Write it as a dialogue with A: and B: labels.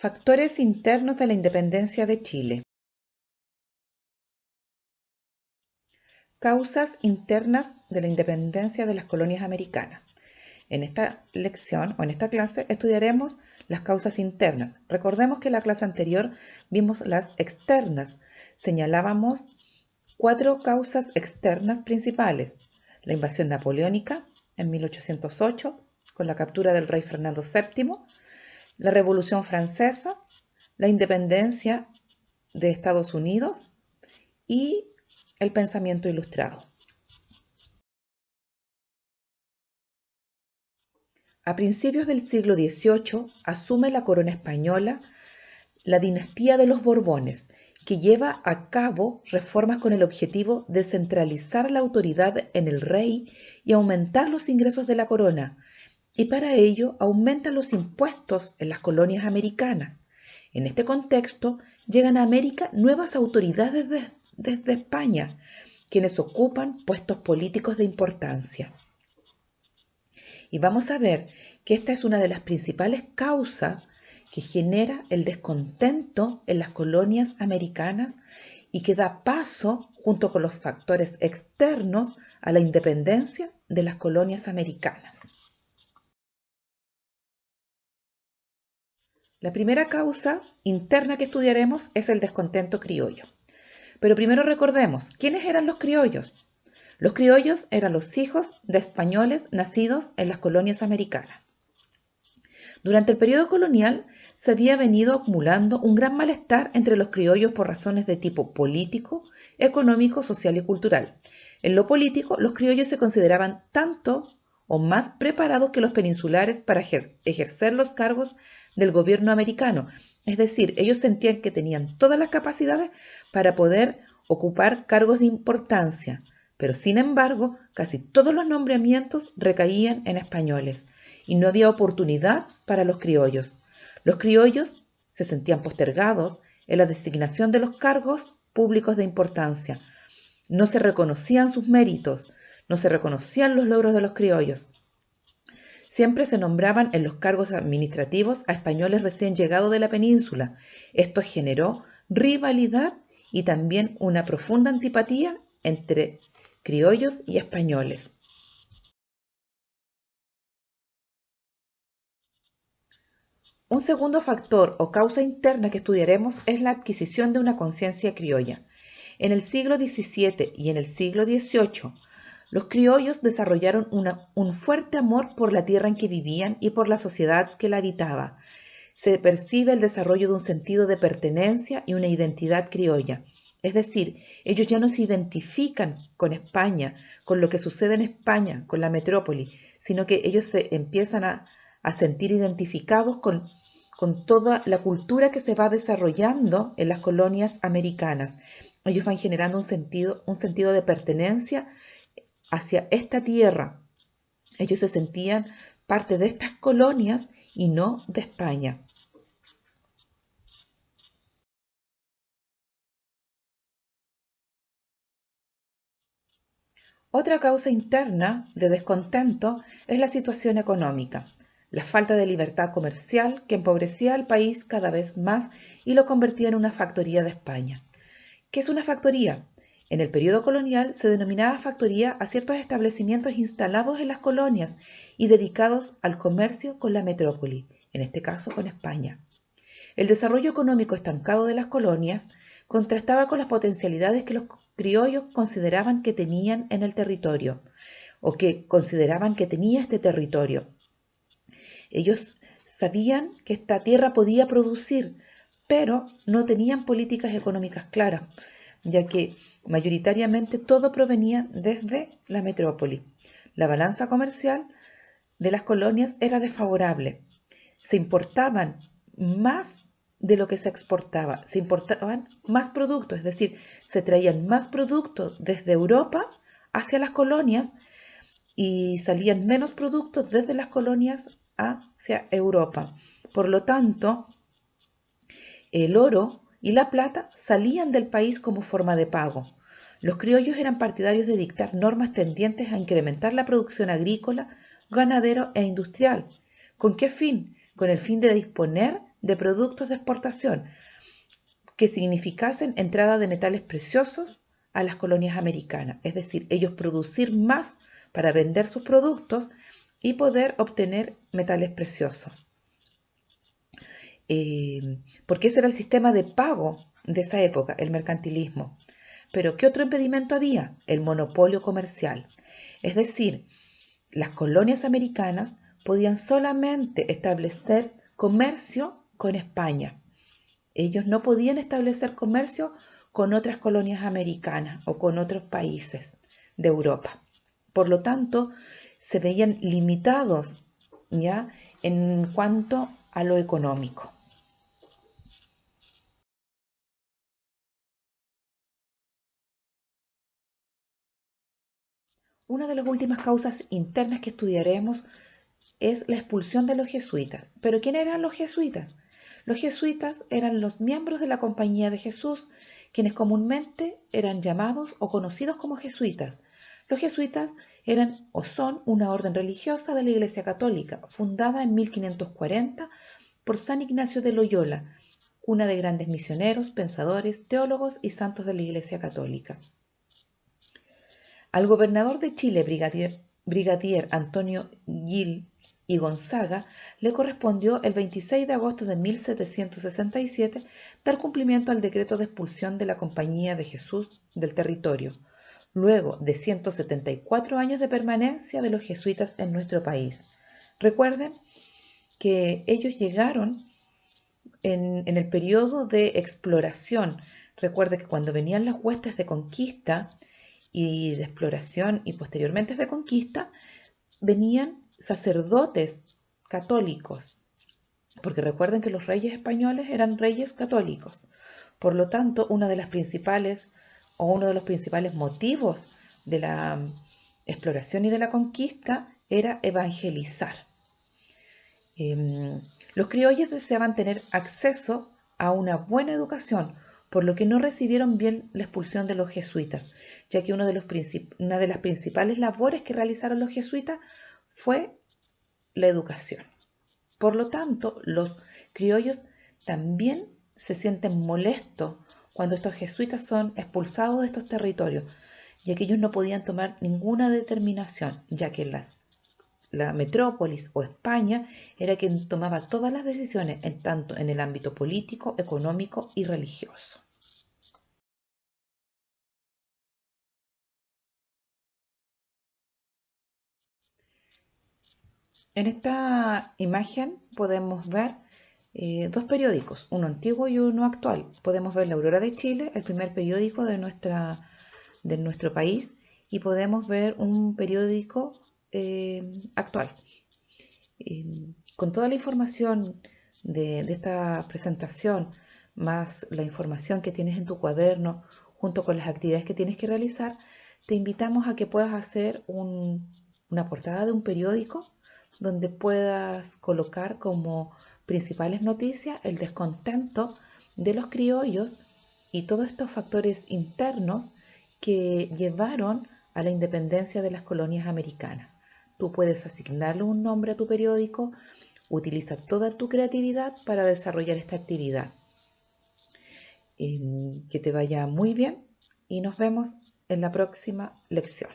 A: Factores internos de la independencia de Chile. Causas internas de la independencia de las colonias americanas. En esta lección o en esta clase estudiaremos las causas internas. Recordemos que en la clase anterior vimos las externas. Señalábamos 4 causas externas principales: la invasión napoleónica en 1808, con la captura del rey Fernando VII, la Revolución Francesa, la independencia de Estados Unidos y el pensamiento ilustrado. A principios del siglo XVIII asume la corona española la dinastía de los Borbones, que lleva a cabo reformas con el objetivo de centralizar la autoridad en el rey y aumentar los ingresos de la corona, y para ello aumentan los impuestos en las colonias americanas. En este contexto llegan a América nuevas autoridades desde España, quienes ocupan puestos políticos de importancia. Y vamos a ver que esta es una de las principales causas que genera el descontento en las colonias americanas y que da paso, junto con los factores externos, a la independencia de las colonias americanas. La primera causa interna que estudiaremos es el descontento criollo. Pero primero recordemos, ¿quiénes eran los criollos? Los criollos eran los hijos de españoles nacidos en las colonias americanas. Durante el periodo colonial se había venido acumulando un gran malestar entre los criollos por razones de tipo político, económico, social y cultural. En lo político, los criollos se consideraban tanto o más preparados que los peninsulares para ejercer los cargos del gobierno americano. Es decir, ellos sentían que tenían todas las capacidades para poder ocupar cargos de importancia, pero sin embargo, casi todos los nombramientos recaían en españoles y no había oportunidad para los criollos. Los criollos se sentían postergados en la designación de los cargos públicos de importancia. No se reconocían sus méritos, no se reconocían los logros de los criollos. Siempre se nombraban en los cargos administrativos a españoles recién llegados de la península. Esto generó rivalidad y también una profunda antipatía entre criollos y españoles. Un segundo factor o causa interna que estudiaremos es la adquisición de una conciencia criolla. En el siglo XVII y en el siglo XVIII, los criollos desarrollaron un fuerte amor por la tierra en que vivían y por la sociedad que la habitaba. Se percibe el desarrollo de un sentido de pertenencia y una identidad criolla. Es decir, ellos ya no se identifican con España, con lo que sucede en España, con la metrópoli, sino que ellos se empiezan a sentir identificados con toda la cultura que se va desarrollando en las colonias americanas. Ellos van generando un sentido de pertenencia hacia esta tierra. Ellos se sentían parte de estas colonias y no de España. Otra causa interna de descontento es la situación económica, la falta de libertad comercial que empobrecía al país cada vez más y lo convertía en una factoría de España. ¿Qué es una factoría? En el periodo colonial se denominaba factoría a ciertos establecimientos instalados en las colonias y dedicados al comercio con la metrópoli, en este caso con España. El desarrollo económico estancado de las colonias contrastaba con las potencialidades que los criollos consideraban que tenían en el territorio, o que consideraban que tenía este territorio. Ellos sabían que esta tierra podía producir, pero no tenían políticas económicas claras, ya que mayoritariamente todo provenía desde la metrópoli. La balanza comercial de las colonias era desfavorable. Se importaban más de lo que se exportaba. Se importaban más productos, es decir, se traían más productos desde Europa hacia las colonias y salían menos productos desde las colonias hacia Europa. Por lo tanto, el oro y la plata salían del país como forma de pago. Los criollos eran partidarios de dictar normas tendientes a incrementar la producción agrícola, ganadero e industrial. ¿Con qué fin? Con el fin de disponer de productos de exportación que significasen entrada de metales preciosos a las colonias americanas, es decir, ellos producir más para vender sus productos y poder obtener metales preciosos. Porque ese era el sistema de pago de esa época, el mercantilismo. Pero ¿qué otro impedimento había? El monopolio comercial. Es decir, las colonias americanas podían solamente establecer comercio con España. Ellos no podían establecer comercio con otras colonias americanas o con otros países de Europa. Por lo tanto, se veían limitados ya en cuanto a lo económico. Una de las últimas causas internas que estudiaremos es la expulsión de los jesuitas. ¿Pero quién eran los jesuitas? Los jesuitas eran los miembros de la Compañía de Jesús, quienes comúnmente eran llamados o conocidos como jesuitas. Los jesuitas eran o son una orden religiosa de la Iglesia Católica, fundada en 1540 por San Ignacio de Loyola, cuna de grandes misioneros, pensadores, teólogos y santos de la Iglesia Católica. Al gobernador de Chile, brigadier Antonio Gil y Gonzaga, le correspondió el 26 de agosto de 1767 dar cumplimiento al decreto de expulsión de la Compañía de Jesús del territorio, luego de 174 años de permanencia de los jesuitas en nuestro país. Recuerden que ellos llegaron en el periodo de exploración. Recuerden que cuando venían las huestes de conquista y de exploración y posteriormente de conquista, venían sacerdotes católicos, porque recuerden que los reyes españoles eran reyes católicos. Por lo tanto, uno de los principales motivos de la exploración y de la conquista era evangelizar. Los criollos deseaban tener acceso a una buena educación, por lo que no recibieron bien la expulsión de los jesuitas, ya que una de las principales labores que realizaron los jesuitas fue la educación. Por lo tanto, los criollos también se sienten molestos cuando estos jesuitas son expulsados de estos territorios, ya que ellos no podían tomar ninguna determinación, ya que la metrópolis o España era quien tomaba todas las decisiones, tanto en el ámbito político, económico y religioso. En esta imagen podemos ver dos periódicos, uno antiguo y uno actual. Podemos ver La Aurora de Chile, el primer periódico de nuestro país, y podemos ver un periódico actual. Con toda la información de esta presentación, más la información que tienes en tu cuaderno, junto con las actividades que tienes que realizar, te invitamos a que puedas hacer una portada de un periódico donde puedas colocar como principales noticias el descontento de los criollos y todos estos factores internos que llevaron a la independencia de las colonias americanas. Tú puedes asignarle un nombre a tu periódico, utiliza toda tu creatividad para desarrollar esta actividad. Que te vaya muy bien y nos vemos en la próxima lección.